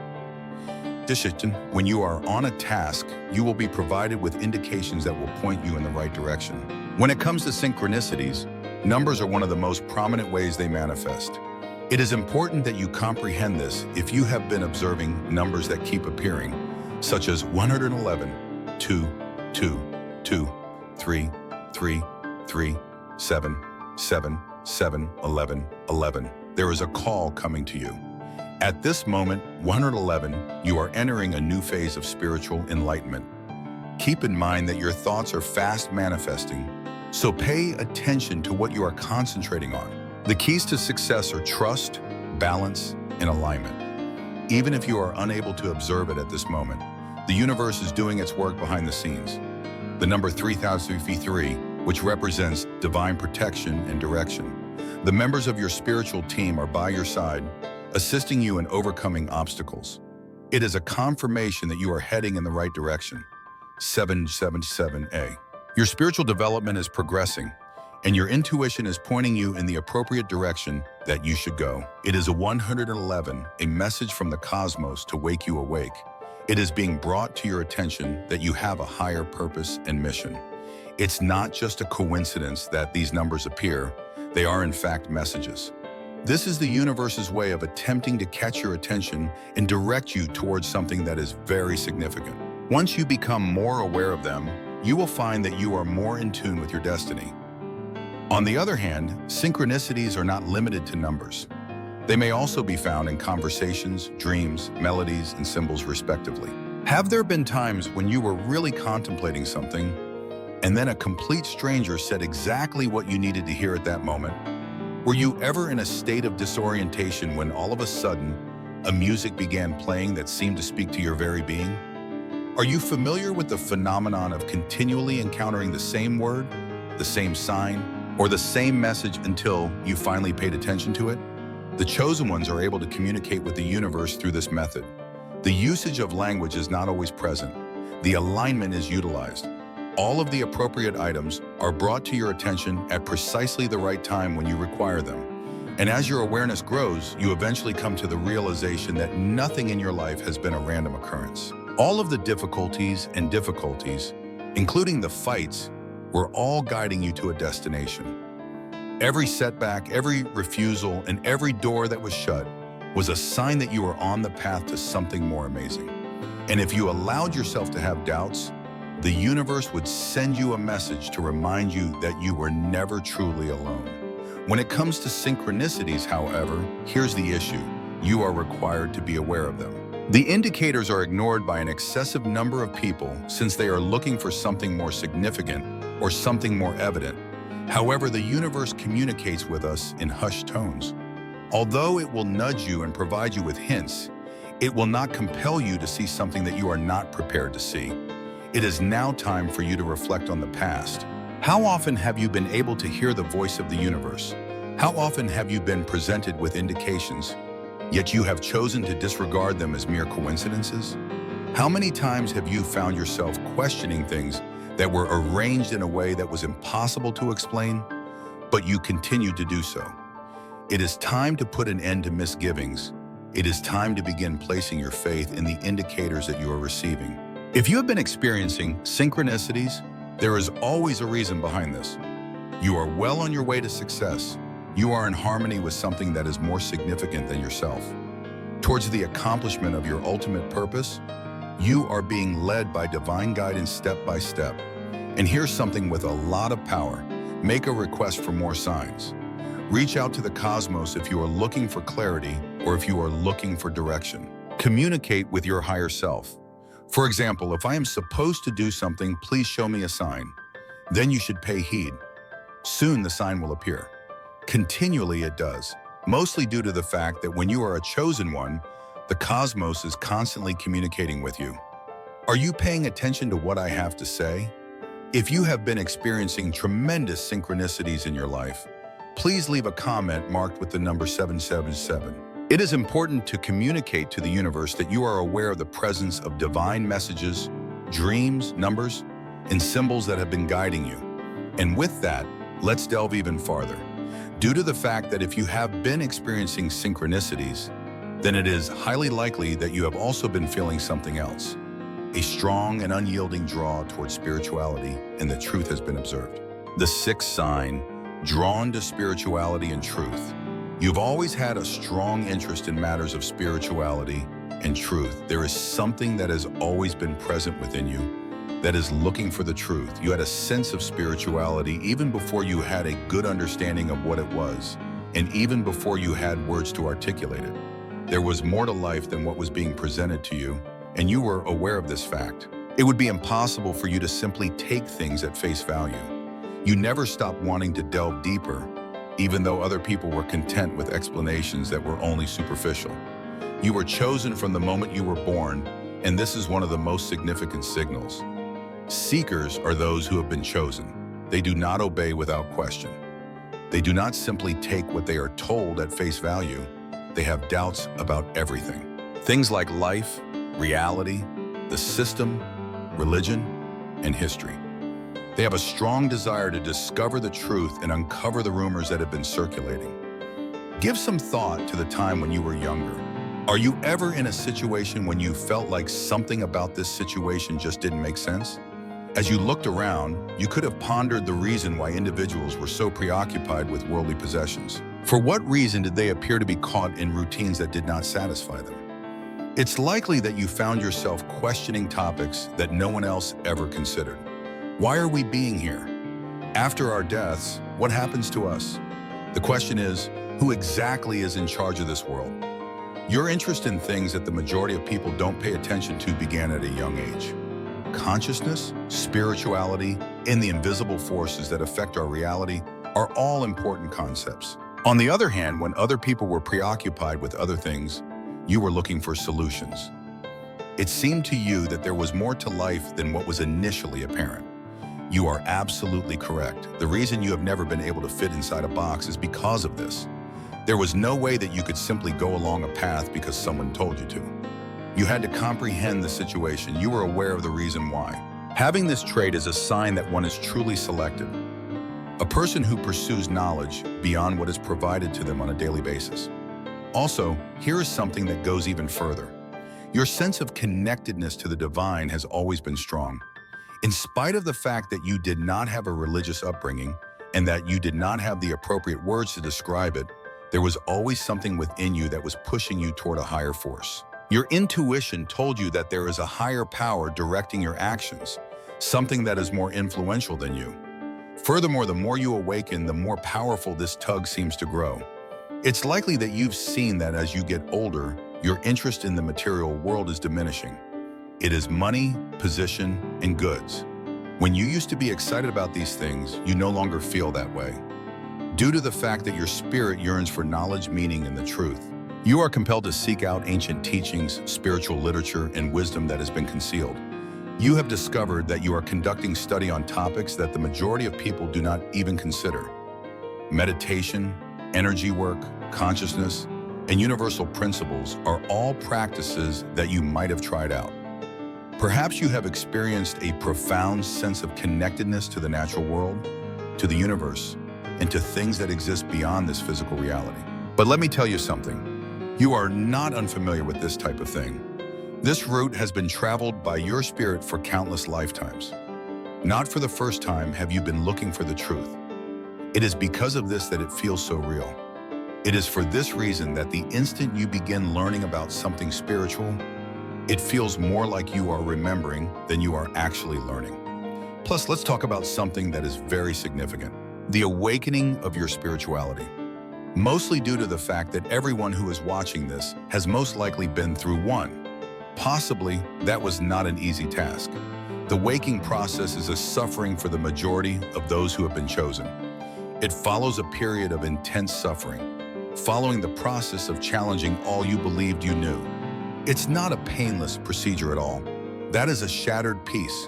when you are on a task, you will be provided with indications that will point you in the right direction. When it comes to synchronicities, numbers are one of the most prominent ways they manifest. It is important that you comprehend this if you have been observing numbers that keep appearing, such as 111, 2, 2, 2, 3, 3, 3, 7, 7, 7, 11, 11. There is a call coming to you. At this moment, 111, you are entering a new phase of spiritual enlightenment. Keep in mind that your thoughts are fast manifesting, so pay attention to what you are concentrating on. The keys to success are trust, balance, and alignment. Even if you are unable to observe it at this moment, the universe is doing its work behind the scenes. The number 3053, which represents divine protection and direction. The members of your spiritual team are by your side, assisting you in overcoming obstacles. It is a confirmation that you are heading in the right direction. 777A. Your spiritual development is progressing, and your intuition is pointing you in the appropriate direction that you should go. It is a 111, a message from the cosmos to wake you awake. It is being brought to your attention that you have a higher purpose and mission. It's not just a coincidence that these numbers appear, they are in fact messages. This is the universe's way of attempting to catch your attention and direct you towards something that is very significant. Once you become more aware of them, you will find that you are more in tune with your destiny. On the other hand, synchronicities are not limited to numbers. They may also be found in conversations, dreams, melodies, and symbols respectively. Have there been times when you were really contemplating something, and then a complete stranger said exactly what you needed to hear at that moment? Were you ever in a state of disorientation when all of a sudden, a music began playing that seemed to speak to your very being? Are you familiar with the phenomenon of continually encountering the same word, the same sign, or the same message until you finally paid attention to it? The chosen ones are able to communicate with the universe through this method. The usage of language is not always present. The alignment is utilized. All of the appropriate items are brought to your attention at precisely the right time when you require them. And as your awareness grows, you eventually come to the realization that nothing in your life has been a random occurrence. All of the difficulties, including the fights, were all guiding you to a destination. Every setback, every refusal, and every door that was shut was a sign that you were on the path to something more amazing. And if you allowed yourself to have doubts, the universe would send you a message to remind you that you were never truly alone. When it comes to synchronicities, however, here's the issue. You are required to be aware of them. The indicators are ignored by an excessive number of people since they are looking for something more significant or something more evident. However, the universe communicates with us in hushed tones. Although it will nudge you and provide you with hints, it will not compel you to see something that you are not prepared to see. It is now time for you to reflect on the past. How often have you been able to hear the voice of the universe? How often have you been presented with indications, yet you have chosen to disregard them as mere coincidences? How many times have you found yourself questioning things that were arranged in a way that was impossible to explain, but you continued to do so? It is time to put an end to misgivings. It is time to begin placing your faith in the indicators that you are receiving. If you have been experiencing synchronicities, there is always a reason behind this. You are well on your way to success. You are in harmony with something that is more significant than yourself. Towards the accomplishment of your ultimate purpose, you are being led by divine guidance step by step. And here's something with a lot of power. Make a request for more signs. Reach out to the cosmos if you are looking for clarity or if you are looking for direction. Communicate with your higher self. For example, if I am supposed to do something, please show me a sign. Then you should pay heed. Soon the sign will appear. Continually it does, mostly due to the fact that when you are a chosen one, the cosmos is constantly communicating with you. Are you paying attention to what I have to say? If you have been experiencing tremendous synchronicities in your life, please leave a comment marked with the number 777. It is important to communicate to the universe that you are aware of the presence of divine messages, dreams, numbers, and symbols that have been guiding you. And with that, let's delve even farther. Due to the fact that if you have been experiencing synchronicities, then it is highly likely that you have also been feeling something else. A strong and unyielding draw towards spirituality, and the truth has been observed. The sixth sign, drawn to spirituality and truth. You've always had a strong interest in matters of spirituality and truth. There is something that has always been present within you that is looking for the truth. You had a sense of spirituality even before you had a good understanding of what it was, and even before you had words to articulate it. There was more to life than what was being presented to you, and you were aware of this fact. It would be impossible for you to simply take things at face value. You never stopped wanting to delve deeper, even though other people were content with explanations that were only superficial. You were chosen from the moment you were born, and this is one of the most significant signals. Seekers are those who have been chosen. They do not obey without question. They do not simply take what they are told at face value. They have doubts about everything. Things like life, reality, the system, religion, and history. They have a strong desire to discover the truth and uncover the rumors that have been circulating. Give some thought to the time when you were younger. Are you ever in a situation when you felt like something about this situation just didn't make sense? As you looked around, you could have pondered the reason why individuals were so preoccupied with worldly possessions. For what reason did they appear to be caught in routines that did not satisfy them? It's likely that you found yourself questioning topics that no one else ever considered. Why are we being here? After our deaths, what happens to us? The question is, Who exactly is in charge of this world? Your interest in things that the majority of people don't pay attention to began at a young age. Consciousness, spirituality, and the invisible forces that affect our reality are all important concepts. On the other hand, when other people were preoccupied with other things, you were looking for solutions. It seemed to you that there was more to life than what was initially apparent. You are absolutely correct. The reason you have never been able to fit inside a box is because of this. There was no way that you could simply go along a path because someone told you to. You had to comprehend the situation. You were aware of the reason why. Having this trait is a sign that one is truly selected. A person who pursues knowledge beyond what is provided to them on a daily basis. Also, here is something that goes even further. Your sense of connectedness to the divine has always been strong. In spite of the fact that you did not have a religious upbringing and that you did not have the appropriate words to describe it, there was always something within you that was pushing you toward a higher force. Your intuition told you that there is a higher power directing your actions, something that is more influential than you. Furthermore, the more you awaken, the more powerful this tug seems to grow. It's likely that you've seen that as you get older, your interest in the material world is diminishing. It is money, position, and goods. When you used to be excited about these things, you no longer feel that way. Due to the fact that your spirit yearns for knowledge, meaning, and the truth, you are compelled to seek out ancient teachings, spiritual literature, and wisdom that has been concealed. You have discovered that you are conducting study on topics that the majority of people do not even consider. Meditation, energy work, consciousness, and universal principles are all practices that you might have tried out. Perhaps you have experienced a profound sense of connectedness to the natural world, to the universe, and to things that exist beyond this physical reality. But let me tell you something. You are not unfamiliar with this type of thing. This route has been traveled by your spirit for countless lifetimes. Not for the first time have you been looking for the truth. It is because of this that it feels so real. It is for this reason that the instant you begin learning about something spiritual, it feels more like you are remembering than you are actually learning. Plus, let's talk about something that is very significant. The awakening of your spirituality. Mostly due to the fact that everyone who is watching this has most likely been through one. Possibly, that was not an easy task. The waking process is a suffering for the majority of those who have been chosen. It follows a period of intense suffering, following the process of challenging all you believed you knew. It's not a painless procedure at all. That is a shattered piece.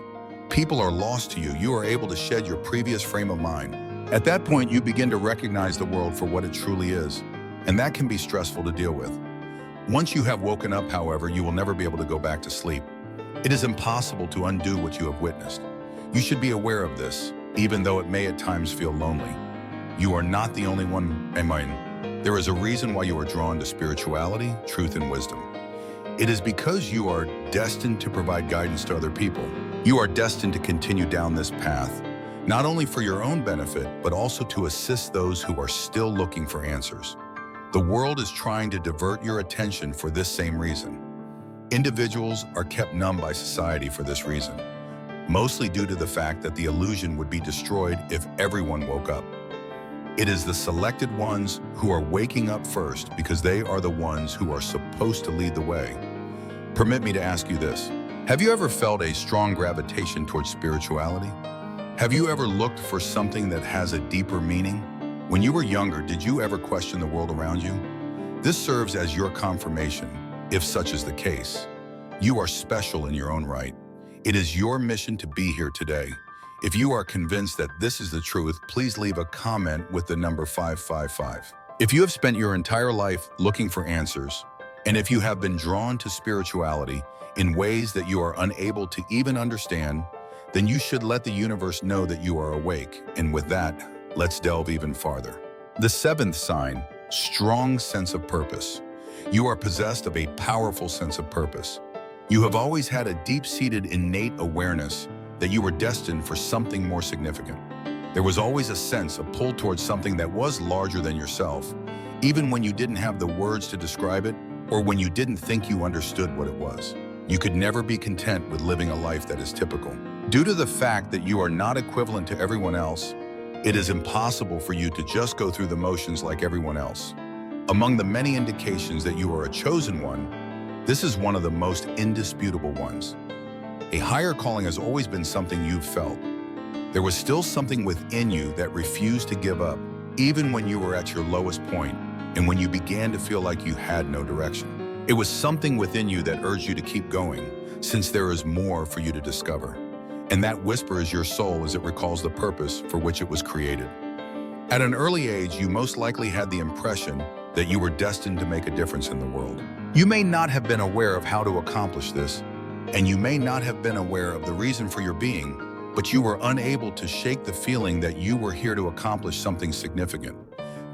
People are lost to you. You are able to shed your previous frame of mind. At that point, you begin to recognize the world for what it truly is, and that can be stressful to deal with. Once you have woken up, however, you will never be able to go back to sleep. It is impossible to undo what you have witnessed. You should be aware of this, even though it may at times feel lonely. You are not the only one, there is a reason why you are drawn to spirituality, truth, and wisdom. It is because you are destined to provide guidance to other people. You are destined to continue down this path, not only for your own benefit, but also to assist those who are still looking for answers. The world is trying to divert your attention for this same reason. Individuals are kept numb by society for this reason, mostly due to the fact that the illusion would be destroyed if everyone woke up. It is the selected ones who are waking up first because they are the ones who are supposed to lead the way. Permit me to ask you this. Have you ever felt a strong gravitation towards spirituality? Have you ever looked for something that has a deeper meaning? When you were younger, did you ever question the world around you? This serves as your confirmation, if such is the case. You are special in your own right. It is your mission to be here today. If you are convinced that this is the truth, please leave a comment with the number 555. If you have spent your entire life looking for answers, and if you have been drawn to spirituality in ways that you are unable to even understand, then you should let the universe know that you are awake. And with that, let's delve even farther. The seventh sign, strong sense of purpose. You are possessed of a powerful sense of purpose. You have always had a deep-seated innate awareness that you were destined for something more significant. There was always a sense, a pull towards something that was larger than yourself, even when you didn't have the words to describe it or when you didn't think you understood what it was. You could never be content with living a life that is typical. Due to the fact that you are not equivalent to everyone else, It is impossible for you to just go through the motions like everyone else. Among the many indications that you are a chosen one, this is one of the most indisputable ones. A higher calling has always been something you've felt. There was still something within you that refused to give up, even when you were at your lowest point and when you began to feel like you had no direction. It was something within you that urged you to keep going, since there is more for you to discover. And that whisper is your soul as it recalls the purpose for which it was created. At an early age, you most likely had the impression that you were destined to make a difference in the world. You may not have been aware of how to accomplish this, and you may not have been aware of the reason for your being, but you were unable to shake the feeling that you were here to accomplish something significant.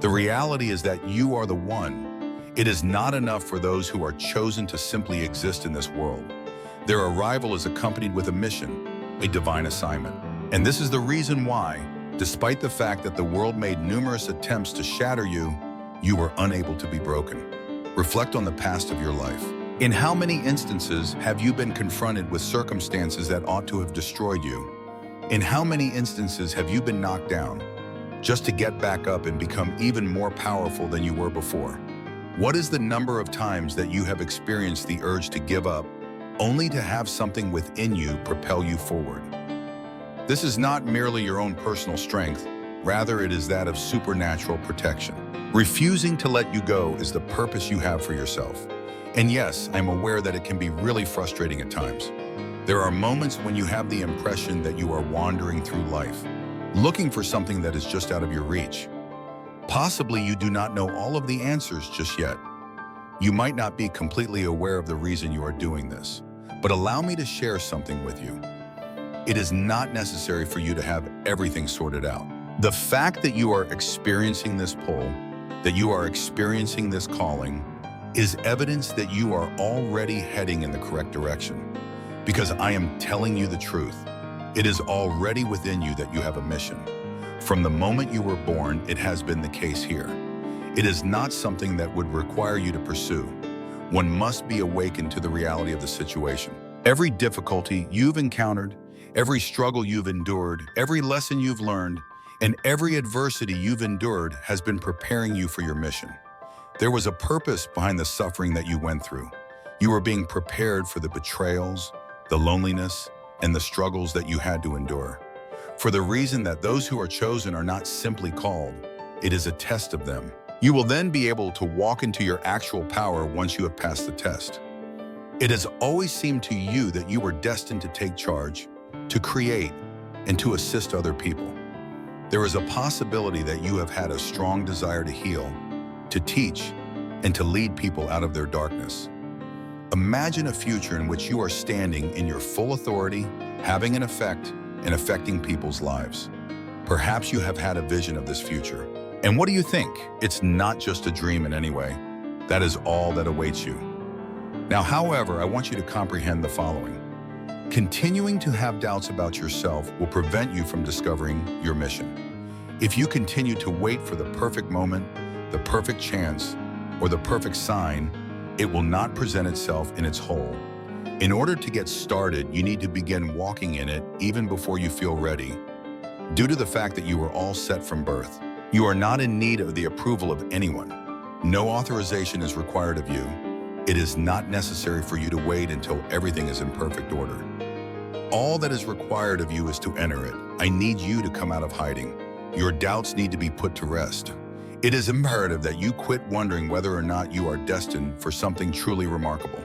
The reality is that you are the one. It is not enough for those who are chosen to simply exist in this world. Their arrival is accompanied with a mission, a divine assignment. And this is the reason why, despite the fact that the world made numerous attempts to shatter you, you were unable to be broken. Reflect on the past of your life. In how many instances have you been confronted with circumstances that ought to have destroyed you? In how many instances have you been knocked down just to get back up and become even more powerful than you were before? What is the number of times that you have experienced the urge to give up, only to have something within you propel you forward? This is not merely your own personal strength, rather it is that of supernatural protection. Refusing to let you go is the purpose you have for yourself. And yes, I'm aware that it can be really frustrating at times. There are moments when you have the impression that you are wandering through life, looking for something that is just out of your reach. Possibly you do not know all of the answers just yet. You might not be completely aware of the reason you are doing this, but allow me to share something with you. It is not necessary for you to have everything sorted out. The fact that you are experiencing this pull, that you are experiencing this calling, is evidence that you are already heading in the correct direction. Because I am telling you the truth, it is already within you that you have a mission. From the moment you were born, it has been the case here. It is not something that would require you to pursue. One must be awakened to the reality of the situation. Every difficulty you've encountered, every struggle you've endured, every lesson you've learned, and every adversity you've endured has been preparing you for your mission. There was a purpose behind the suffering that you went through. You were being prepared for the betrayals, the loneliness, and the struggles that you had to endure. For the reason that those who are chosen are not simply called, it is a test of them. You will then be able to walk into your actual power once you have passed the test. It has always seemed to you that you were destined to take charge, to create, and to assist other people. There is a possibility that you have had a strong desire to heal, to teach, and to lead people out of their darkness. Imagine a future in which you are standing in your full authority, having an effect, and affecting people's lives. Perhaps you have had a vision of this future. And what do you think? It's not just a dream in any way. That is all that awaits you. Now, however, I want you to comprehend the following. Continuing to have doubts about yourself will prevent you from discovering your mission. If you continue to wait for the perfect moment, the perfect chance, or the perfect sign, it will not present itself in its whole. In order to get started, you need to begin walking in it even before you feel ready. Due to the fact that you were all set from birth, you are not in need of the approval of anyone. No authorization is required of you. It is not necessary for you to wait until everything is in perfect order. All that is required of you is to enter it. I need you to come out of hiding. Your doubts need to be put to rest. It is imperative that you quit wondering whether or not you are destined for something truly remarkable,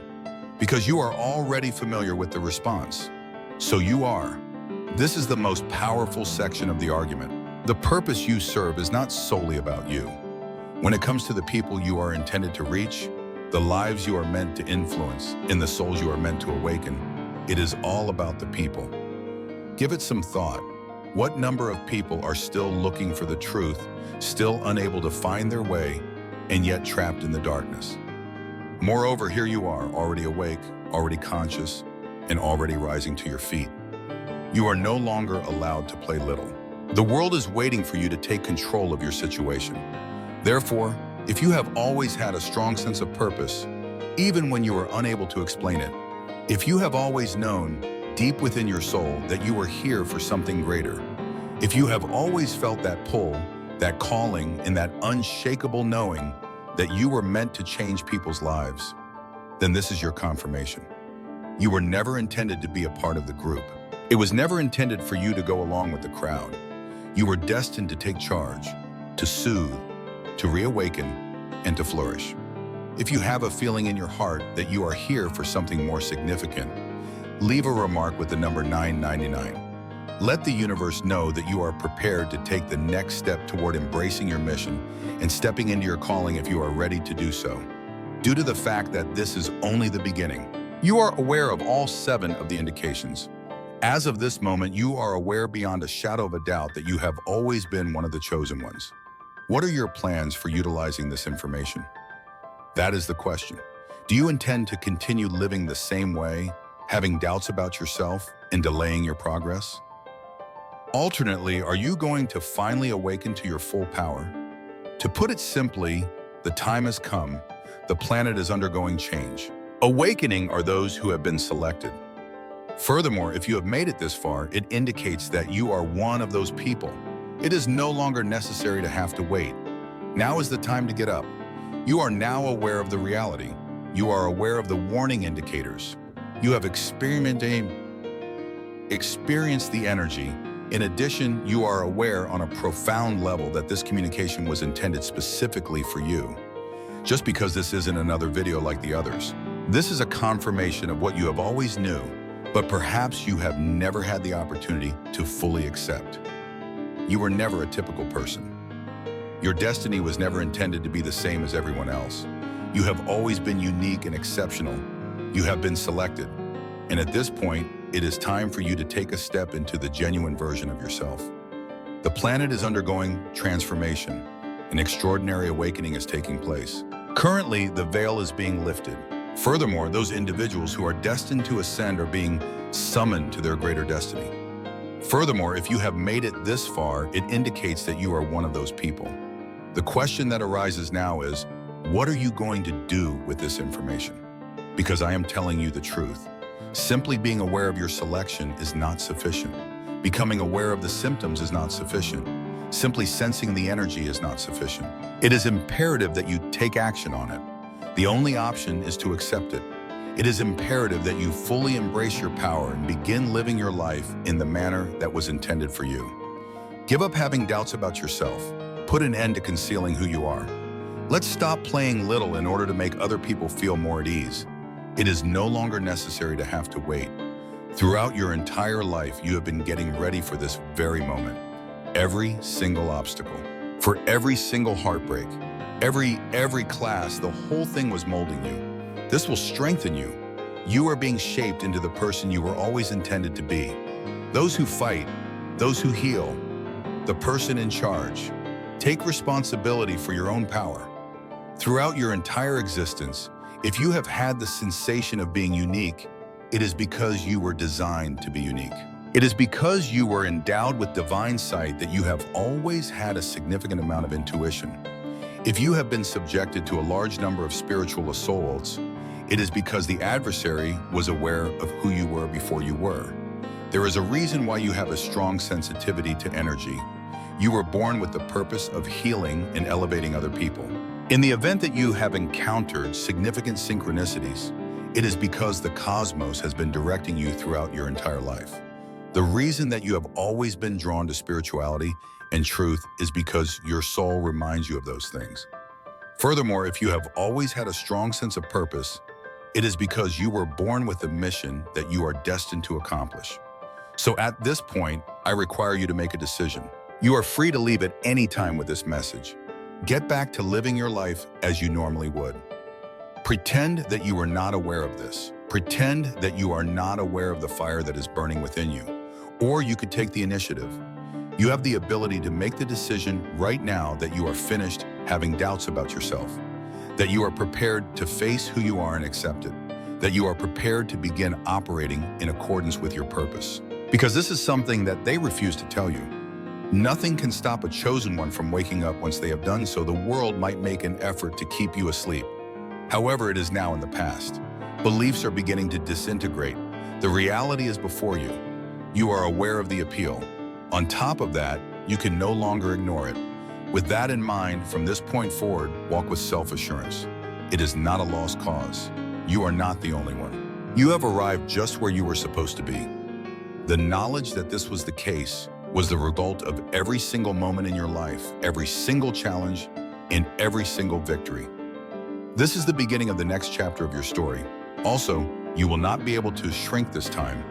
because you are already familiar with the response. So you are. This is the most powerful section of the argument. The purpose you serve is not solely about you. When it comes to the people you are intended to reach, the lives you are meant to influence, and the souls you are meant to awaken, it is all about the people. Give it some thought. What number of people are still looking for the truth, still unable to find their way, and yet trapped in the darkness? Moreover, here you are, already awake, already conscious, and already rising to your feet. You are no longer allowed to play little. The world is waiting for you to take control of your situation. Therefore, if you have always had a strong sense of purpose, even when you are unable to explain it, if you have always known, deep within your soul, that you were here for something greater, If you have always felt that pull, that calling, and that unshakable knowing that you were meant to change people's lives, then this is your confirmation. You were never intended to be a part of the group. It was never intended for you to go along with the crowd. You were destined to take charge, to soothe, to reawaken, and to flourish. If you have a feeling in your heart that you are here for something more significant, leave a remark with the number 999. Let the universe know that you are prepared to take the next step toward embracing your mission and stepping into your calling if you are ready to do so. Due to the fact that this is only the beginning, you are aware of all 7 of the indications. As of this moment, you are aware beyond a shadow of a doubt that you have always been one of the chosen ones. What are your plans for utilizing this information? That is the question. Do you intend to continue living the same way, having doubts about yourself and delaying your progress? Alternately, are you going to finally awaken to your full power? To put it simply, the time has come. The planet is undergoing change. Awakening are those who have been selected. Furthermore, if you have made it this far, it indicates that you are one of those people. It is no longer necessary to have to wait. Now is the time to get up. You are now aware of the reality. You are aware of the warning indicators. You have experienced the energy. In addition, you are aware on a profound level that this communication was intended specifically for you. Just because this isn't another video like the others, this is a confirmation of what you have always knew, but perhaps you have never had the opportunity to fully accept. You were never a typical person. Your destiny was never intended to be the same as everyone else. You have always been unique and exceptional. You have been selected. And at this point, it is time for you to take a step into the genuine version of yourself. The planet is undergoing transformation. An extraordinary awakening is taking place. Currently, the veil is being lifted. Furthermore, those individuals who are destined to ascend are being summoned to their greater destiny. Furthermore, if you have made it this far, it indicates that you are one of those people. The question that arises now is, what are you going to do with this information? Because I am telling you the truth. Simply being aware of your selection is not sufficient. Becoming aware of the symptoms is not sufficient. Simply sensing the energy is not sufficient. It is imperative that you take action on it. The only option is to accept it. It is imperative that you fully embrace your power and begin living your life in the manner that was intended for you. Give up having doubts about yourself. Put an end to concealing who you are. Let's stop playing little in order to make other people feel more at ease. It is no longer necessary to have to wait. Throughout your entire life, you have been getting ready for this very moment. Every single obstacle, for every single heartbreak, every class, the whole thing was molding you. This will strengthen you. You are being shaped into the person you were always intended to be. Those who fight, those who heal, the person in charge. Take responsibility for your own power. Throughout your entire existence, if you have had the sensation of being unique, it is because you were designed to be unique. It is because you were endowed with divine sight that you have always had a significant amount of intuition. If you have been subjected to a large number of spiritual assaults, it is because the adversary was aware of who you were before you were. There is a reason why you have a strong sensitivity to energy. You were born with the purpose of healing and elevating other people. In the event that you have encountered significant synchronicities, it is because the cosmos has been directing you throughout your entire life. The reason that you have always been drawn to spirituality and truth is because your soul reminds you of those things. Furthermore, if you have always had a strong sense of purpose, it is because you were born with a mission that you are destined to accomplish. So at this point, I require you to make a decision. You are free to leave at any time with this message. Get back to living your life as you normally would. Pretend that you are not aware of this. Pretend that you are not aware of the fire that is burning within you. Or you could take the initiative. You have the ability to make the decision right now that you are finished having doubts about yourself, that you are prepared to face who you are and accept it, that you are prepared to begin operating in accordance with your purpose. Because this is something that they refuse to tell you. Nothing can stop a chosen one from waking up once they have done so. The world might make an effort to keep you asleep. However, it is now in the past. Beliefs are beginning to disintegrate. The reality is before you. You are aware of the appeal. On top of that, you can no longer ignore it. With that in mind, from this point forward, walk with self-assurance. It is not a lost cause. You are not the only one. You have arrived just where you were supposed to be. The knowledge that this was the case was the result of every single moment in your life, every single challenge, and every single victory. This is the beginning of the next chapter of your story. Also, you will not be able to shrink this time.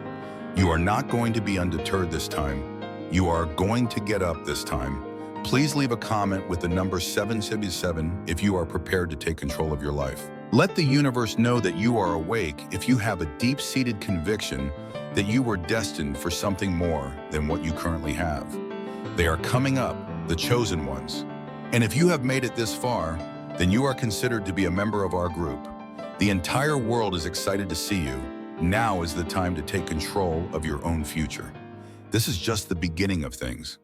You are not going to be undeterred this time. You are going to get up this time. Please leave a comment with the number 777 if you are prepared to take control of your life. Let the universe know that you are awake if you have a deep-seated conviction that you were destined for something more than what you currently have. They are coming up, the chosen ones. And if you have made it this far, then you are considered to be a member of our group. The entire world is excited to see you. Now is the time to take control of your own future. This is just the beginning of things.